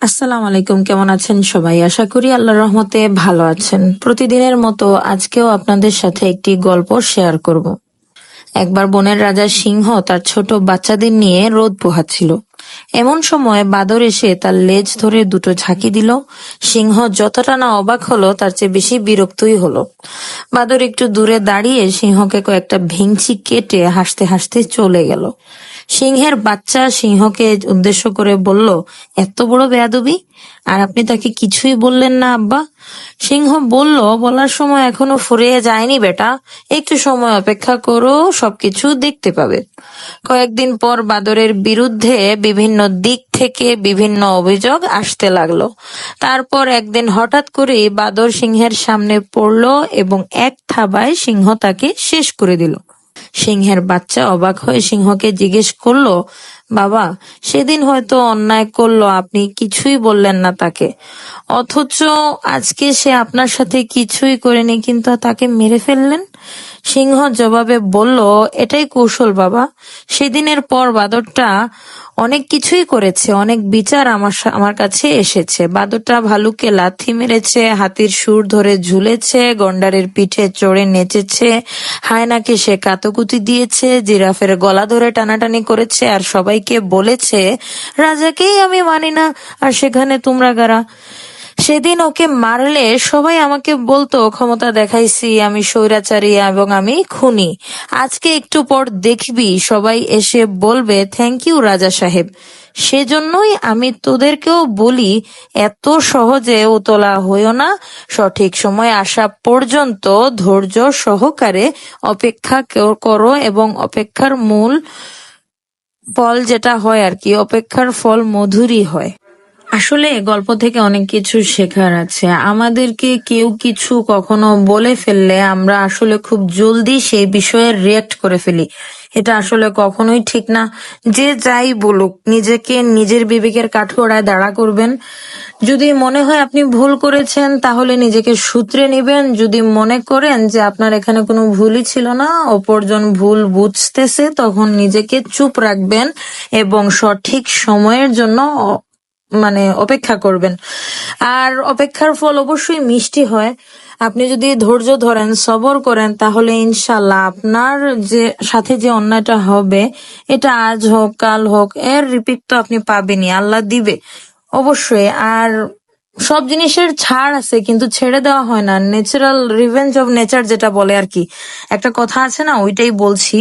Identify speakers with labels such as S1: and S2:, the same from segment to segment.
S1: আসসালামু আলাইকুম, কেমন আছেন সবাই? আশা করি আল্লাহর রহমতে ভালো আছেন। প্রতিদিনের মতো আজকেও আপনাদের সাথে একটি গল্প শেয়ার করব। একবার বনের রাজা সিংহ তার ছোট বাচ্চাদের নিয়ে রোদ পোহাচ্ছিল। এমন সময় বাদর এসে তার লেজ ধরে দুটো ঝাঁকি দিল। সিংহ যতটা না অবাক হলো তার চেয়ে বেশি বিরক্তই হলো। বাদর একটু দূরে দাঁড়িয়ে সিংহকে কয়েকটা ভেঙচি কেটে হাসতে হাসতে চলে গেল। সিংহের বাচ্চা সিংহকে উদ্দেশ্য করে বলল, এত বড় বেয়াদবি, আর আপনি তাকে কিছুই বললেন না আব্বা? সিংহ বলল, বলার সময় এখনো ফুরিয়ে যায়নি বেটা, একটু সময় অপেক্ষা করো, সবকিছু দেখতে পাবে। কয়েকদিন পর বাদরের বিরুদ্ধে বিভিন্ন দিক থেকে বিভিন্ন অভিযোগ আসতে লাগলো। তারপর একদিন হঠাৎ করেই বাদর সিংহের সামনে পড়লো এবং এক থাবায় সিংহ তাকে শেষ করে দিল। সিংহের বাচ্চা অবাক হয়ে সিংহকে জিজ্ঞেস করলো, বাবা, সেদিন হয়তো অন্যায় করলো, আপনি কিছুই বললেন না তাকে, অথচ আজকে সে আপনার সাথে কিছুই করেনি কিন্তু তাকে মেরে ফেললেন। সিংহ জবাবে বলল, এটাই কৌশল বাবা। সেদিনের পর বাদরটা অনেক কিছুই করেছে, অনেক বিচার আমার কাছে এসেছে। বাদরটা ভালুককে লাথি মেরেছে, হাতির সুর ধরে ঝুলেছে, গন্ডারের পিঠে চড়ে নেচেছে, হায়নাকে সে কাতকুতি দিয়েছে, জিরাফের গলা ধরে টানাটানি করেছে, আর সবাইকে বলেছে রাজাকেই আমি মানি না, আর সেখানে তোমরা কারা? সেদিন ওকে মারলে সবাই আমাকে বলতো ক্ষমতা দেখাইছি, আমি স্বৈরাচারী এবং আমি খুনি। আজকে একটু পর দেখবি সবাই এসে বলবে থ্যাংক ইউ রাজা সাহেব। সেজন্যই আমি তোদেরকেও বলি, এত সহজে উতলা হইও না, সঠিক সময় আসা পর্যন্ত ধৈর্য সহকারে অপেক্ষা করো, এবং অপেক্ষার মূল ফল যেটা হয় আর কি, অপেক্ষার ফল মধুরই হয়। আসলে গল্প থেকে অনেক কিছু শেখার আছে। আমাদেরকে কেউ কিছু কখনো বলে ফেললে আমরা আসলে খুব জলদি সেই বিষয়ে রিয়েক্ট করে ফেলি। এটা আসলে কখনোই ঠিক না। যে যাই বলুক, নিজেকে নিজের বিবেকের কাঠগড়ায় দাঁড়া করবেন। যদি মনে হয় আপনি ভুল করেছেন তাহলে নিজেকে শুধরে নেবেন। যদি মনে করেন যে আপনার এখানে কোনো ভুলই ছিল না, অপরজন ভুল বুঝতেছে, তখন নিজেকে চুপ রাখবেন এবং সঠিক সময়ের জন্য অপেক্ষা করবেন। আর অপেক্ষার ফল অবশ্যই মিষ্টি হয়। আপনি যদি ধৈর্য ধরেন, সবর করেন, তাহলে ইনশাল্লাহ আপনার যে সাথে যে অন্যায়টা হবে, এটা আজ হোক কাল হোক, এর রিপিট তো আপনি পাবেনই, আল্লাহ দিবে অবশ্যই। আর সব জিনিসের ছাড় আছে কিন্তু ছেড়ে দেওয়া হয় না। ন্যাচারাল রিভেঞ্জ অফ নেচার যেটা বলে আর কি, একটা কথা আছে না, ওইটাই বলছি।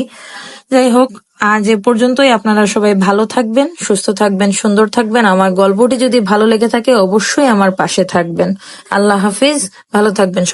S1: যাই হোক, আজ এ পর্যন্তই। আপনারা সবাই ভালো থাকবেন, সুস্থ থাকবেন, সুন্দর থাকবেন। আমার গল্পটি যদি ভালো লেগে থাকে অবশ্যই আমার পাশে থাকবেন। আল্লাহ হাফিজ, ভালো থাকবেন সবাই।